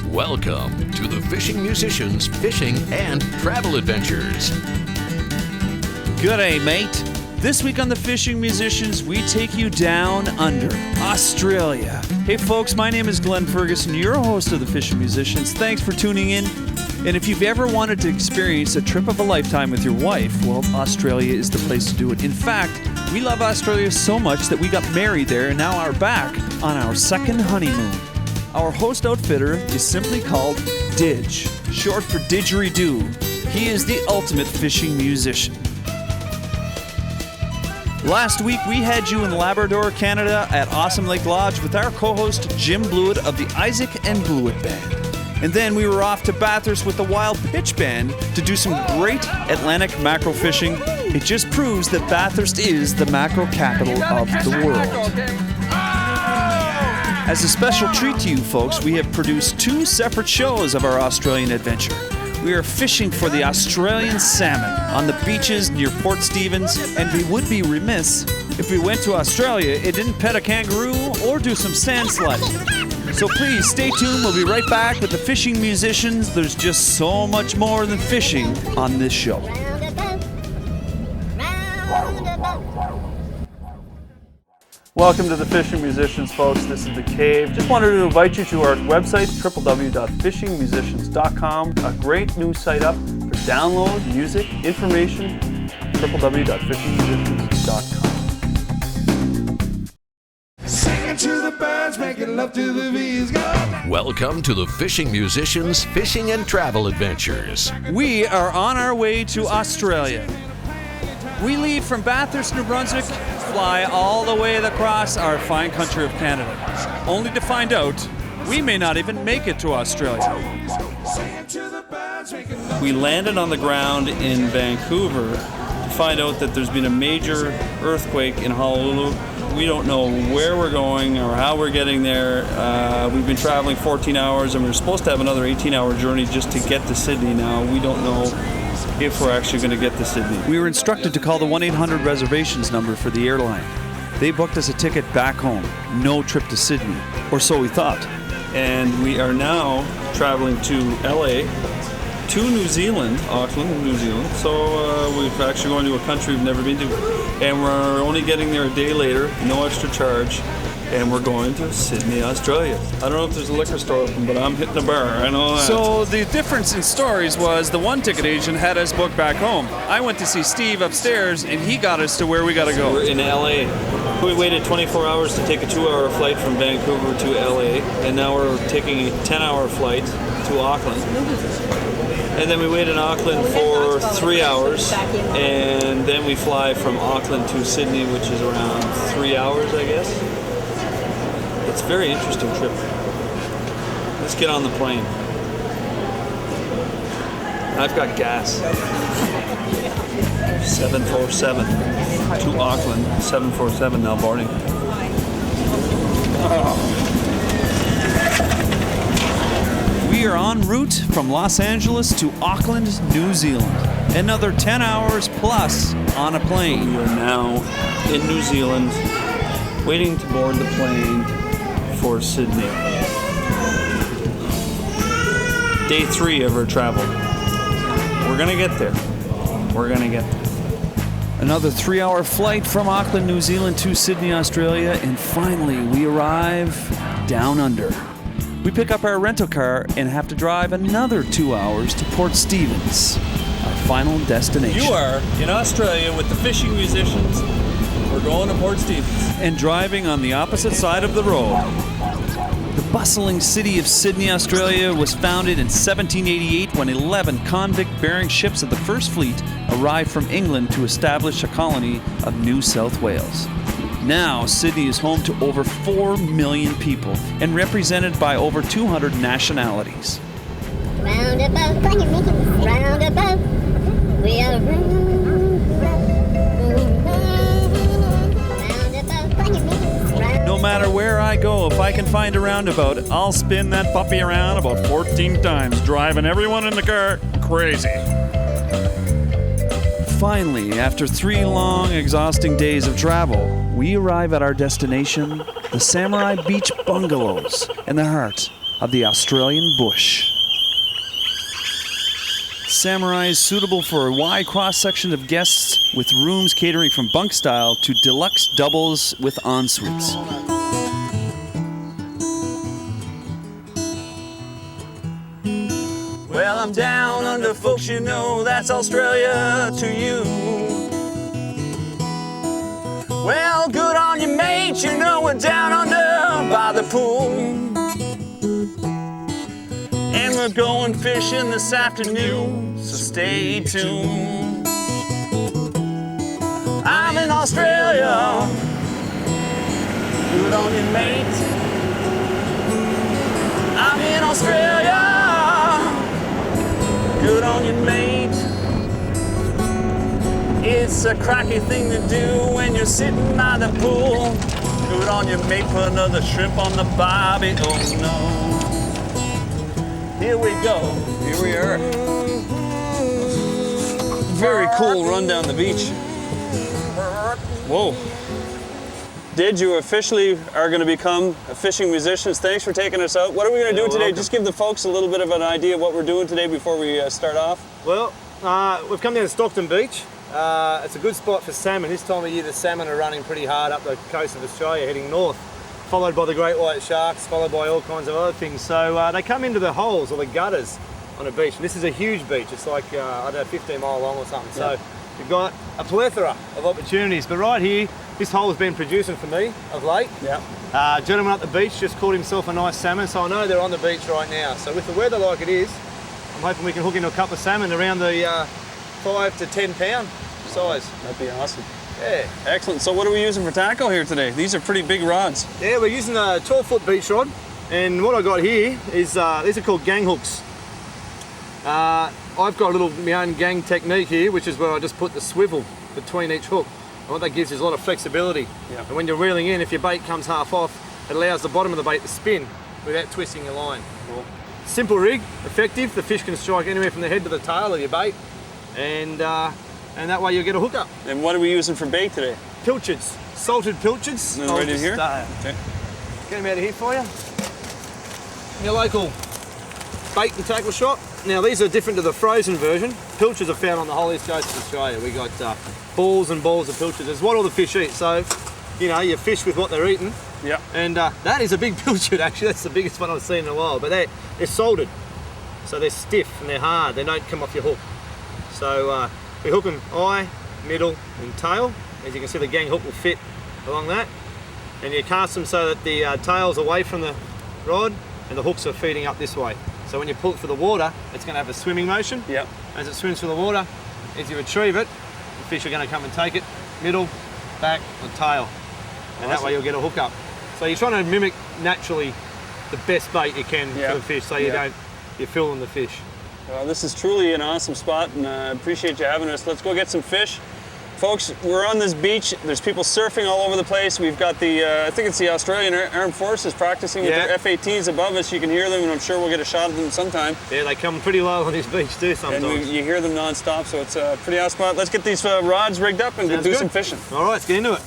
Welcome to the Fishing Musicians Fishing and Travel Adventures. G'day, mate. This week on the Fishing Musicians, we take you down under Australia. Hey, folks, my name is Glen Ferguson, your host of the Fishing Musicians. Thanks for tuning in. And if you've ever wanted to experience a trip of a lifetime with your wife, well, Australia is the place to do it. In fact, we love Australia so much that we got married there and now are back on our second honeymoon. Our host outfitter is simply called Didge, short for Didgeridoo. He is the ultimate fishing musician. Last week, we had you in Labrador, Canada at Awesome Lake Lodge with our co-host Jim Blewett of the Isaac and Blewett Band. And then we were off to Bathurst with the Wild Pitch Band to do some great Atlantic mackerel fishing. It just proves that Bathurst is the mackerel capital of the world. As a special treat to you folks, we have produced two separate shows of our Australian adventure. We are fishing for the Australian salmon on the beaches near Port Stephens, and we would be remiss if we went to Australia and didn't pet a kangaroo or do some sand sliding. So please stay tuned, we'll be right back with the Fishing Musicians. There's just so much more than fishing on this show. Welcome to the Fishing Musicians, folks. This is The Cave. Just wanted to invite you to our website, www.fishingmusicians.com. A great new site up for download, music, information, www.fishingmusicians.com. Singing to the birds, making love to the bees. Welcome to the Fishing Musicians Fishing and Travel Adventures. We are on our way to Australia. We leave from Bathurst, New Brunswick, fly all the way across our fine country of Canada, only to find out we may not even make it to Australia. We landed on the ground in Vancouver to find out that there's been a major earthquake in Honolulu. We don't know where we're going or how we're getting there. We've been traveling 14 hours and we're supposed to have another 18-hour journey just to get to Sydney now. We don't know if we're actually going to get to Sydney. We were instructed to call the 1-800 reservations number for the airline. They booked us a ticket back home. No trip to Sydney, or so we thought. And we are now traveling to LA, to New Zealand, Auckland, New Zealand. So we're actually going to a country we've never been to. And we're only getting there a day later, no extra charge. And we're going to Sydney, Australia. I don't know if there's a liquor store open, but I'm hitting a bar, I know that. So the difference in stories was the one ticket agent had us booked back home. I went to see Steve upstairs, and he got us to where we got to go. We're in LA. We waited 24 hours to take a 2-hour flight from Vancouver to LA, and now we're taking a 10-hour flight to Auckland. And then we wait in Auckland for 3 hours, and then we fly from Auckland to Sydney, which is around 3 hours, I guess. It's a very interesting trip. Let's get on the plane. I've got gas. 747 to Auckland. 747 now boarding. We are en route from Los Angeles to Auckland, New Zealand. Another 10 hours plus on a plane. We are now in New Zealand, waiting to board the plane for Sydney. Day 3 of our travel. We're gonna get there. We're gonna get there. Another 3-hour flight from Auckland, New Zealand to Sydney, Australia, and finally we arrive down under. We pick up our rental car and have to drive another 2 hours to Port Stephens, our final destination. You are in Australia with the Fishing Musicians. We're going to Port Stephens. And driving on the opposite side of the road. The bustling city of Sydney, Australia was founded in 1788 when 11 convict-bearing ships of the First Fleet arrived from England to establish a colony of New South Wales. Now, Sydney is home to over 4 million people and represented by over 200 nationalities. Roundabout, roundabout, we are No matter where I go, if I can find a roundabout, I'll spin that puppy around about 14 times, driving everyone in the car crazy. Finally, after 3 long, exhausting days of travel, we arrive at our destination, the Samurai Beach Bungalows, in the heart of the Australian bush. Samurai is suitable for a wide cross-section of guests, with rooms catering from bunk style to deluxe doubles with en-suites. Well, I'm down under, folks, you know that's Australia to you. Well, good on you, mate, you know we're down under by the pool. And we're going fishing this afternoon, so stay tuned. I'm in Australia, good on you, mate. I'm in Australia, good on you, mate. It's a cracky thing to do when you're sitting by the pool. Good on you, mate, put another shrimp on the barbie, oh no. Here we go, here we are. Very cool run down the beach. Whoa. Did you officially are going to become fishing musicians? Thanks for taking us out. What are we going to do today? Welcome. Just give the folks a little bit of an idea of what we're doing today before we start off. Well, we've come down to Stockton Beach. It's a good spot for salmon. This time of year the salmon are running pretty hard up the coast of Australia heading north, followed by the great white sharks, followed by all kinds of other things. So they come into the holes or the gutters on a beach. And this is a huge beach. It's like, I don't know, 15 mile long or something. So you've got a plethora of opportunities. But right here, this hole has been producing for me of late. Yeah. Gentleman up the beach just caught himself a nice salmon, so I know they're on the beach right now. So with the weather like it is, I'm hoping we can hook into a couple of salmon around the 5 to 10 pound size. That'd be awesome. Yeah. Excellent. So what are we using for tackle here today? These are pretty big rods. Yeah, we're using a 12-foot beach rod, and what I got here is, these are called gang hooks. I've got my own gang technique here, which is where I just put the swivel between each hook. And what that gives is a lot of flexibility. Yeah. And when you're reeling in, if your bait comes half off, it allows the bottom of the bait to spin without twisting your line. Cool. Simple rig, effective. The fish can strike anywhere from the head to the tail of your bait, and that way you'll get a hookup. And what are we using for bait today? Pilchards, salted pilchards. And right in here? Okay. Get them out of here for you. Your local bait and tackle shop. Now these are different to the frozen version. Pilchards are found on the whole east coast of Australia. We got balls and balls of pilchards. It's what all the fish eat. So, you know, you fish with what they're eating. Yeah. And that is a big pilchard actually. That's the biggest one I've seen in a while. But they're salted. So they're stiff and they're hard. They don't come off your hook. So we hook them eye, middle and tail. As you can see, the gang hook will fit along that. And you cast them so that the tail's away from the rod and the hooks are feeding up this way. So when you pull it through the water, it's going to have a swimming motion. Yep. As it swims through the water, as you retrieve it, the fish are going to come and take it, middle, back, or tail. And that way you'll get a hookup. So you're trying to mimic naturally the best bait you can for the fish, so you're filling the fish. Well, this is truly an awesome spot, and I appreciate you having us. Let's go get some fish. Folks, we're on this beach. There's people surfing all over the place. We've got the, I think it's the Australian Armed Forces practicing with their F-18s above us. You can hear them, and I'm sure we'll get a shot of them sometime. Yeah, they come pretty low on this beach too sometimes. And you hear them non-stop, so it's a pretty awesome spot. Let's get these rods rigged up and go do some fishing. All right, let's get into it.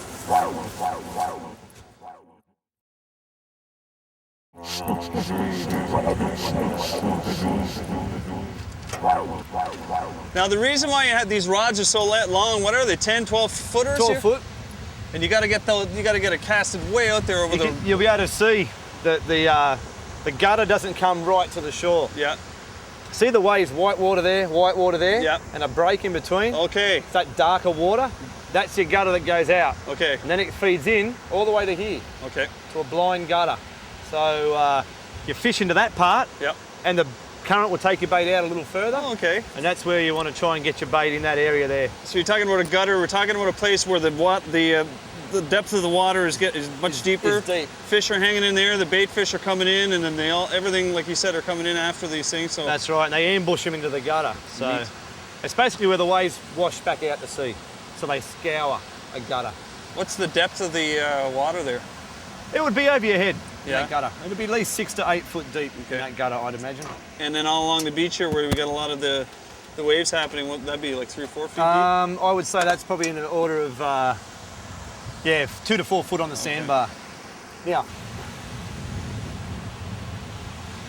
Now the reason why you had these rods are so long, what are they, 10, 12 footers 12 here? foot. And you got to get it casted way out there over You'll be able to see that the gutter doesn't come right to the shore. Yeah. See the waves, white water there, Yeah. and a break in between? Okay. It's that darker water. That's your gutter that goes out. Okay. And then it feeds in all the way to here. Okay. To a blind gutter. So you fish into that part. Yep. And the current will take your bait out a little further. Oh, okay. And that's where you want to try and get your bait in that area there. So you're talking about a gutter. We're talking about a place where the depth of the water is much deeper. It's deep. Fish are hanging in there. The bait fish are coming in, and then everything, like you said, are coming in after these things. So that's right. And they ambush them into the gutter. So neat. It's basically where the waves wash back out to sea. So they scour a gutter. What's the depth of the water there? It would be over your head. Yeah. That gutter. It'd be at least 6 to 8 foot deep in that gutter, I'd imagine. And then all along the beach here, where we got a lot of the The waves happening, what would that be, like 3 or 4 feet deep? I would say that's probably in the order of, 2 to 4 foot on the sandbar. Now,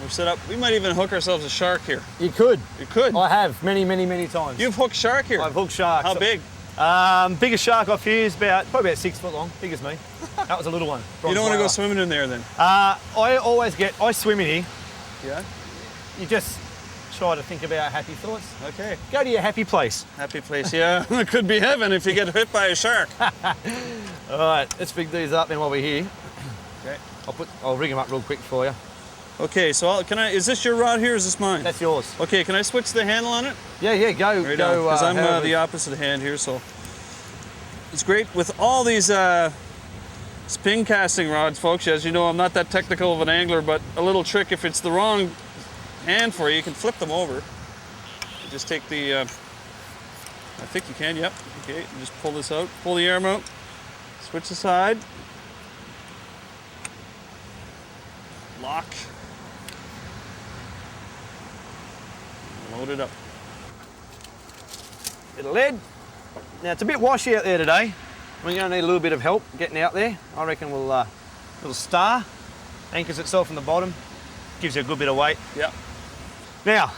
We're set up. We might even hook ourselves a shark here. you could. You could. I have many, many, many times. You've hooked shark here. I've hooked sharks. How big? Biggest shark I've used, probably about 6 foot long. Big as me. That was a little one. You don't want to go Bronze swimming in there then? whaler. I swim in here. Yeah. You just try to think about happy thoughts. Okay. Go to your happy place. Happy place. Yeah. It could be heaven if you get hit by a shark. All right, let's pick these up then while we're here. Okay. I'll rig them up real quick for you. Okay. So is this your rod here? Or is this mine? That's yours. Okay. Can I switch the handle on it? Yeah, go. Right go. on. Because I'm however- the opposite hand here, so it's great with all these spin casting rods, folks. As you know, I'm not that technical of an angler, but a little trick: if it's the wrong hand for you, you can flip them over. You just take the. I think you can. Yep. Okay. You just pull this out. Pull the arm out. Switch the side. Lock. Load it up. Bit of lead. Now it's a bit washy out there today. We're going to need a little bit of help getting out there. I reckon we'll little star anchors itself in the bottom, gives you a good bit of weight. Yep. Now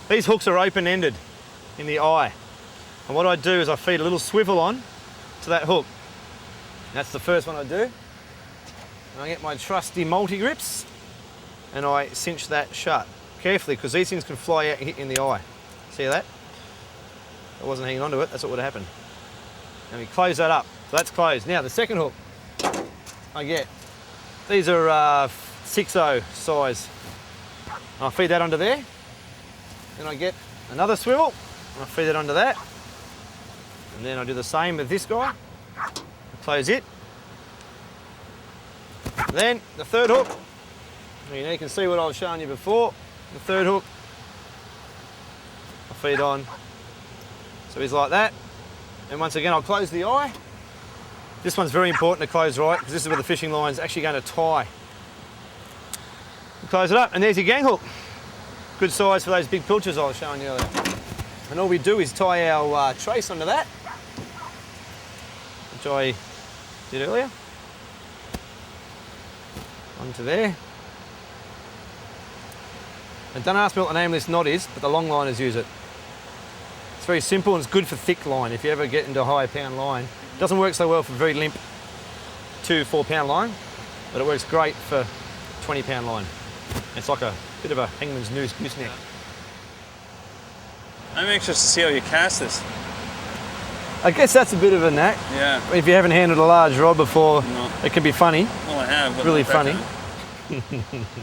these hooks are open-ended in the eye, and what I do is I feed a little swivel on to that hook. That's the first one I do. And I get my trusty multi-grips and I cinch that shut carefully, because these things can fly out and hit you in the eye. See that? I wasn't hanging onto it, that's what would happen. And we close that up. So that's closed. Now the second hook I get, these are 6/0 size. And I feed that onto there. Then I get another swivel and I feed it onto that. And then I do the same with this guy. Close it. Then the third hook. You can see what I was showing you before. The third hook, I feed on. So he's like that. And once again, I'll close the eye. This one's very important to close right, because this is where the fishing line's actually going to tie. You close it up, and there's your gang hook. Good size for those big pilchers I was showing you earlier. And all we do is tie our trace onto that, which I did earlier. Onto there. And don't ask me what the name of this knot is, but the long liners use it. It's very simple and it's good for thick line. If you ever get into a high pound line, it doesn't work so well for very limp 2-4 pound line, but it works great for 20 pound line. It's like a bit of a hangman's noose gooseneck. I'm anxious to see how you cast this. I guess that's a bit of a knack. Yeah. If you haven't handled a large rod before, No. it can be funny. Well, I have. But Really not that funny. kind.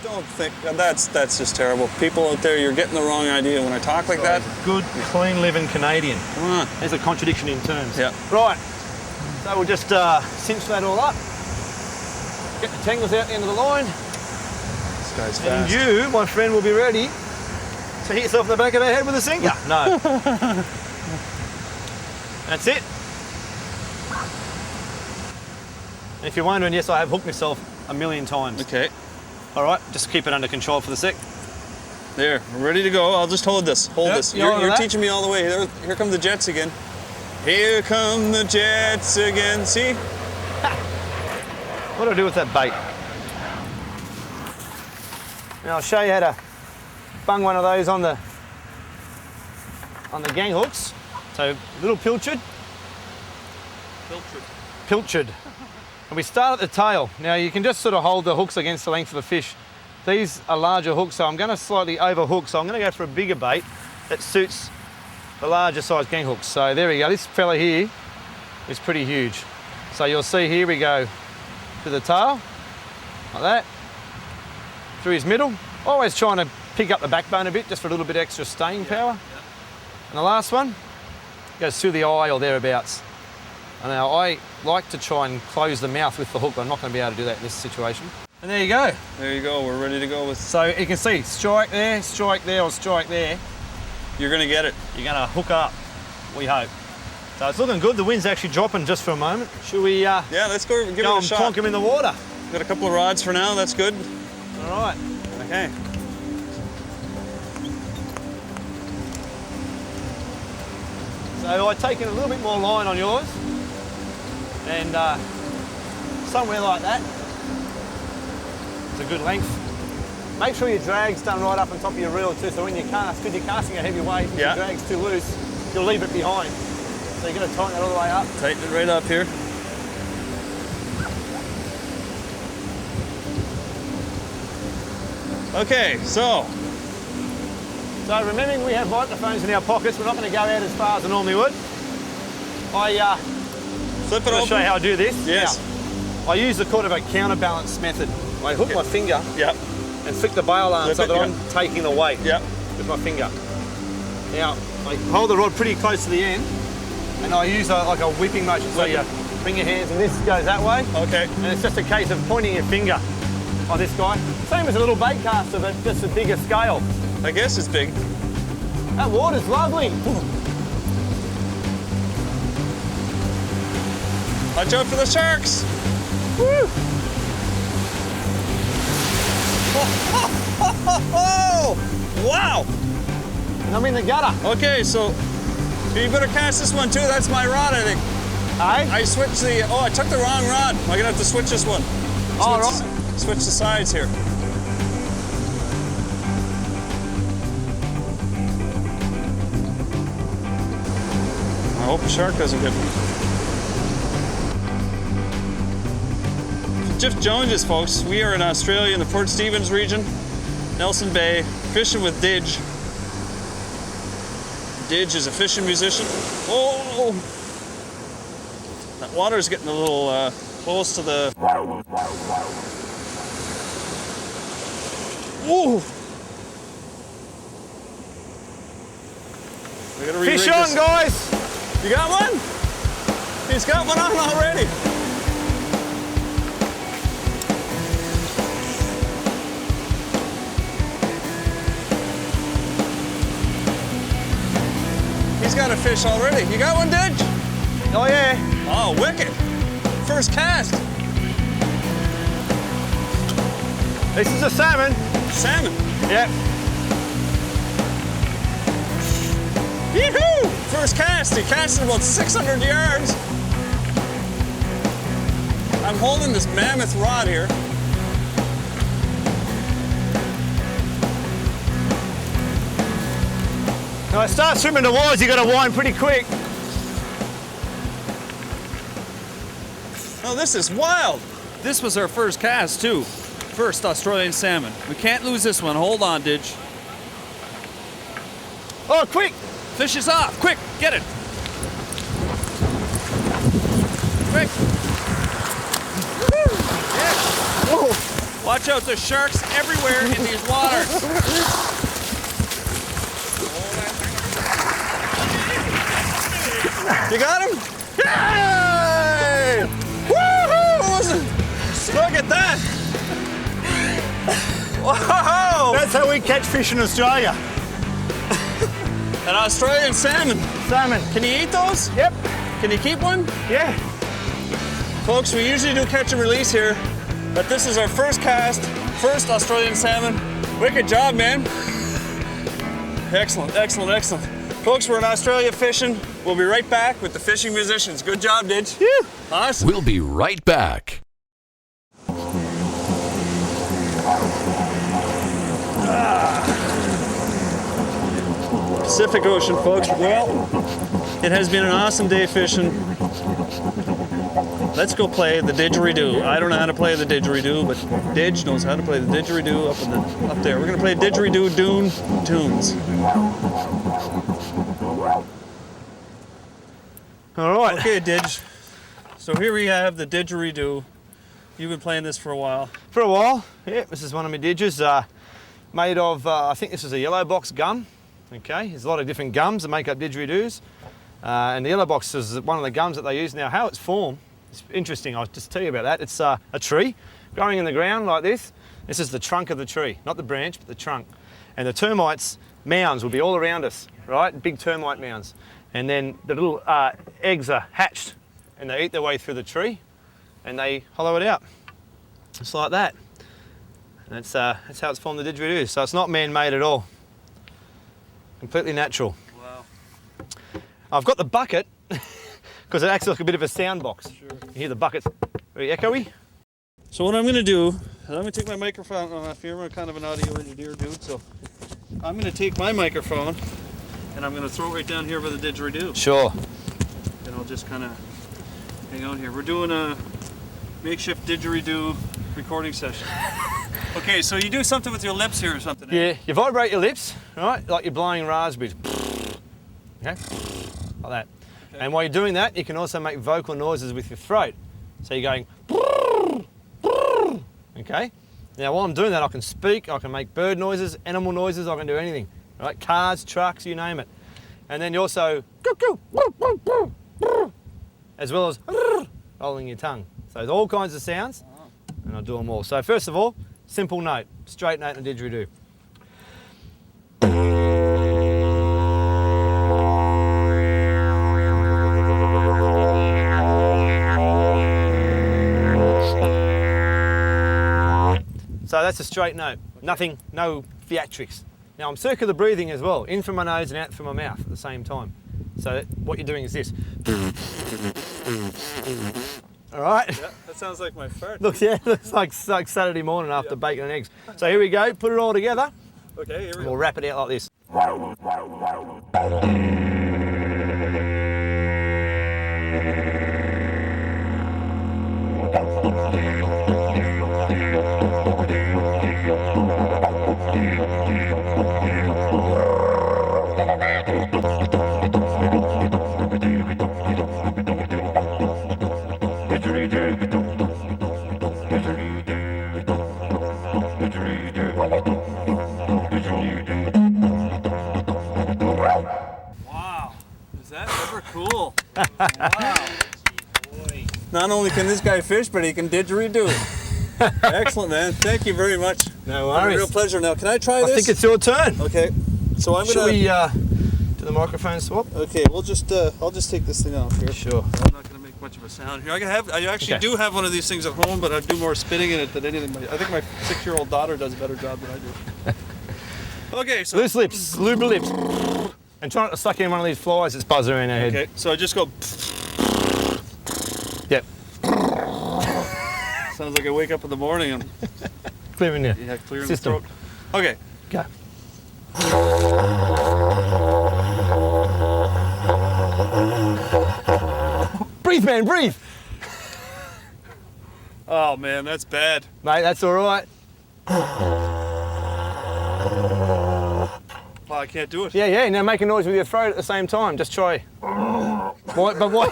Don't think that's just terrible. People out there, you're getting the wrong idea when I talk like that. Good, clean living Canadian. Come on. There's a contradiction in terms. Yeah. Right, so we'll just cinch that all up. Get the tangles out the end of the line. This guy's And fast. you, my friend, will be ready to hit yourself in the back of the head with a sinker. No. That's it. And if you're wondering, yes, I have hooked myself a million times. Okay. All right, just keep it under control for the sec. There, we're ready to go. I'll just hold this. Hold Yep, this. you hold You're that. teaching me all the way. Here come the jets again. Here come the jets again. See? What do I do with that bait? Now I'll show you how to bung one of those on the gang hooks. So little pilchard. Pilchard. And we start at the tail. Now you can just sort of hold the hooks against the length of the fish. These are larger hooks, so I'm going to slightly overhook. So I'm going to go for a bigger bait that suits the larger size gang hooks. So there we go. This fella here is pretty huge. So you'll see here we go to the tail, like that, through his middle. Always trying to pick up the backbone a bit, just for a little bit extra staying power. And the last one goes through the eye or thereabouts. And now I like to try and close the mouth with the hook, but I'm not going to be able to do that in this situation. And there you go. There you go. We're ready to go with. So you can see, strike there, or strike there. You're gonna get it. You're going to hook up, we hope. So it's looking good. The wind's actually dropping just for a moment. Should we Yeah, let's go give it go a and shot. plonk him in the water? Got a couple of rods for now. That's good. All right. Okay. So I've taken a little bit more line on yours, and somewhere like that. It's a good length. Make sure your drag's done right up on top of your reel too, so when you cast, because you're casting a heavy weight, if your drag's too loose, you'll leave it behind. So you're going to tighten that all the way up. Tighten it right up here. Okay, so remembering we have microphones in our pockets, we're not going to go out as far as I normally would. flip it over. I'll show you how I do this. Yes. Now, I use the kind of a counterbalance method. I hook my finger and flick the bail arm so that I'm taking the weight with my finger. Now, I hold the rod pretty close to the end, and I use like a whipping motion. So you bring your hands and this goes that way. Okay. And it's just a case of pointing your finger on this guy. Same as a little bait caster, but just a bigger scale. I guess it's big. That water's lovely. Watch out for the sharks. Woo! Oh, wow. And I'm in the gutter. Okay, so you better cast this one too. That's my rod, I think. Hey? I switched the, I took the wrong rod. I'm gonna have to switch this one. All right. Switch the sides here. I hope the shark doesn't get me. Jeff Jones's, folks. We are in Australia in the Port Stephens region, Nelson Bay, fishing with Didge. Didge is a fishing musician. Oh! That water's getting a little close to the... Ooh! We gotta Fish on, guys! You got one? He's got one on already. He's got a fish already. You got one, Didge? Oh, yeah. Oh, wicked. First cast. This is a salmon. Salmon. Yep. Yee-hoo! First cast. He casted about 600 yards. I'm holding this mammoth rod here. Now, I start swimming towards, you got to wind pretty quick. Oh, this is wild. This was our first cast, too. First Australian salmon. We can't lose this one. Hold on, Didge. Oh, quick! Fish is off. Quick, get it. Quick. Yeah. Whoa. Watch out, there's sharks everywhere in these waters. You got him? Yay! Woohoo! Look at that! Whoa! That's how we catch fish in Australia. An Australian salmon. Salmon. Can you eat those? Yep. Can you keep one? Yeah. Folks, we usually do catch and release here, but this is our first cast, first Australian salmon. Wicked job, man. Excellent, excellent, excellent. Folks, we're in Australia fishing. We'll be right back with the fishing musicians. Good job, Didge. Yeah. Awesome. We'll be right back. Pacific Ocean, folks. Well, it has been an awesome day fishing. Let's go play the didgeridoo. I don't know how to play the didgeridoo, but Didge knows how to play the didgeridoo up there. We're gonna play didgeridoo dune tunes. All right. Okay, Didge. So here we have the didgeridoo. You've been playing this for a while. For a while. Yeah, this is one of my didges. Made of, I think this is a yellow box gum. Okay, there's a lot of different gums that make up didgeridoos. And the yellow box is one of the gums that they use. Now, how it's formed, it's interesting. I'll just tell you about that. It's a tree growing in the ground like this. This is the trunk of the tree, not the branch, but the trunk. And the termites, mounds will be all around us, right? Big termite mounds. And then the little eggs are hatched and they eat their way through the tree and they hollow it out. Just like that. And that's how it's formed the didgeridoo. So it's not man-made at all. Completely natural. Wow. I've got the bucket because it acts like a bit of a sound box. Sure. You hear the buckets very echoey. So what I'm going to do is I'm going to take my microphone off here. I'm kind of an audio engineer dude, so I'm going to take my microphone and I'm going to throw it right down here by the didgeridoo. Sure. And I'll just kind of hang out here. We're doing a makeshift didgeridoo recording session. Okay, so you do something with your lips here or something? Yeah, you vibrate your lips, right? Like you're blowing raspberries. Okay? Like that. Okay. And while you're doing that, you can also make vocal noises with your throat. So you're going, okay? Now while I'm doing that, I can speak, I can make bird noises, animal noises, I can do anything. Right? Cars, trucks, you name it. And then you also, as well as rolling your tongue. So there's all kinds of sounds, and I'll do them all. So first of all, simple note, straight note and a didgeridoo. So that's a straight note, nothing, no theatrics. Now I'm circular breathing as well, in from my nose and out from my mouth at the same time. So what you're doing is this. All right? Yeah, that sounds like my fart. Looks like Saturday morning after bacon and eggs. So here we go, put it all together. Okay, here we go. We'll wrap it out like this. Wow, is that ever cool? Wow. Not only can this guy fish, but he can didgeridoo. Excellent, man. Thank you very much. No worries. A real pleasure. Now, can I try this? I think it's your turn. Okay. So I'm Should gonna. we do the microphone swap? Okay, we'll just. I'll just take this thing off here. Sure. I'm not gonna make much of a sound here. I actually do have one of these things at home, but I do more spitting in it than anything. I think my 6-year-old daughter does a better job than I do. Okay, so Loose lips, lube the lips. And try not to suck in one of these flies that's buzzing around our head. okay, so I just go. Yep. Sounds like I wake up in the morning and Clearing your clearing system. the throat. Okay. Go. Breathe, man, breathe. Oh man, that's bad. Mate, that's all right. Well, I can't do it. Yeah, now make a noise with your throat at the same time. Just try. Why, but why?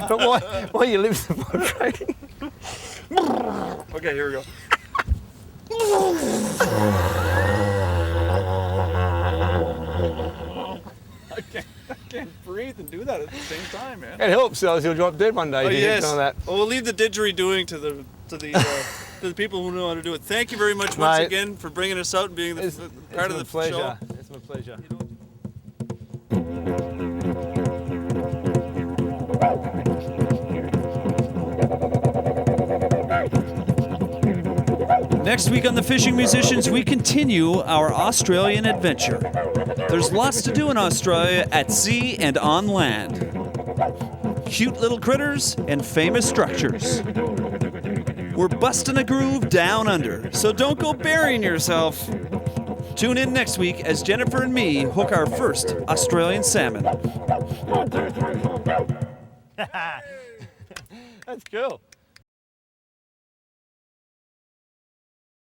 But why are your lips vibrating? Okay, here we go. I can't breathe and do that at the same time, man. It helps, else you'll drop dead one day. Oh if you yes. do some of that. Well, we'll leave the didgeridooing to the to the people who know how to do it. Thank you very much once Mate, again for bringing us out and being the part of the pleasure. show. It's my pleasure. Next week on The Fishing Musicians, we continue our Australian adventure. There's lots to do in Australia at sea and on land. Cute little critters and famous structures. We're busting a groove down under, so don't go burying yourself. Tune in next week as Jennifer and me hook our first Australian salmon. That's cool.